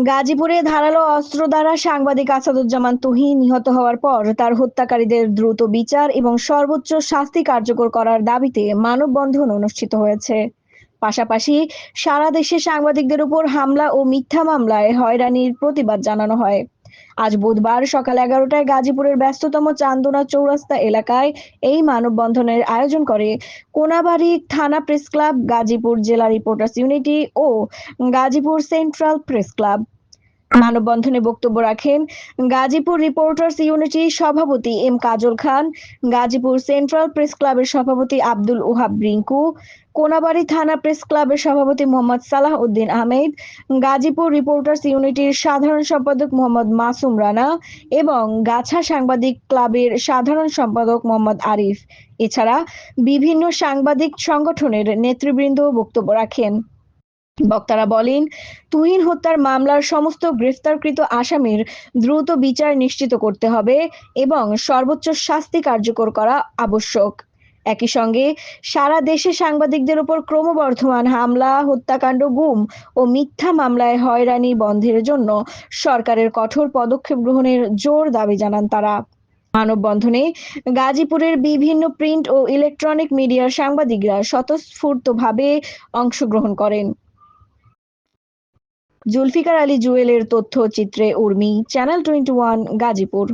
গাজীপুরে ধারালো অস্ত্র দ্বারা সাংবাদিক আসাদুজ্জামান তুহিন নিহত হওয়ার পর তার হত্যাকারীদের দ্রুত বিচার এবং সর্বোচ্চ শাস্তি কার্যকর করার দাবিতে মানববন্ধন অনুষ্ঠিত হয়েছে। পাশাপাশি সারা দেশে সাংবাদিকদের উপর হামলা ও মিথ্যা মামলায় হয়রানির প্রতিবাদ জানানো হয়। আজ বুধবার সকাল 11টায় গাজীপুরের ব্যস্ততম চান্দনা চৌরাস্তা এলাকায় এই মানববন্ধনের আয়োজন করে কোনাবাড়ী থানা প্রেস ক্লাব, গাজীপুর জেলা রিপোর্টার্স ইউনিটি ও গাজীপুর সেন্ট্রাল প্রেস ক্লাব। মানববন্ধনে বক্তব্য রাখেন গাজীপুর রিপোর্টার্স ইউনিটি সভাপতি এম কাজল খান, গাজীপুর সেন্ট্রাল প্রেস ক্লাবের সভাপতি আব্দুল ওহাব রিঙ্কু, কোনাবাড়ী থানা প্রেস ক্লাবের সভাপতি মোহাম্মদ সালাহ উদ্দিন আহমেদ, গাজীপুর রিপোর্টার্স ইউনিটির সাধারণ সম্পাদক মোহাম্মদ মাসুম রানা এবং গাছা সাংবাদিক ক্লাবের সাধারণ সম্পাদক মোহাম্মদ আরিফ। এছাড়া বিভিন্ন সাংবাদিক সংগঠনের নেতৃবৃন্দ বক্তব্য রাখেন। বক্তারা বলেন, তুহিন হত্যার মামলার সমস্ত গ্রেফতারকৃত আসামির দ্রুত বিচার নিশ্চিত করতে হবে এবং সর্বোচ্চ শাস্তি কার্যকর করা আবশ্যক। একই সঙ্গে সারা দেশে সাংবাদিকদের উপর ক্রমবর্ধমান হামলা, হত্যাকাণ্ড, গুম ও মিথ্যা মামলায় হয়রানি বন্ধের জন্য সরকারের কঠোর পদক্ষেপ গ্রহণের জোর দাবি জানান তারা। মানববন্ধনে গাজীপুরের বিভিন্ন প্রিন্ট ও ইলেকট্রনিক মিডিয়ার সাংবাদিকরা স্বতঃস্ফূর্তভাবে অংশগ্রহণ করেন। জুলফিকার আলী জুয়েলের তথ্যচিত্রে উর্মি, চ্যানেল 21, গাজীপুর।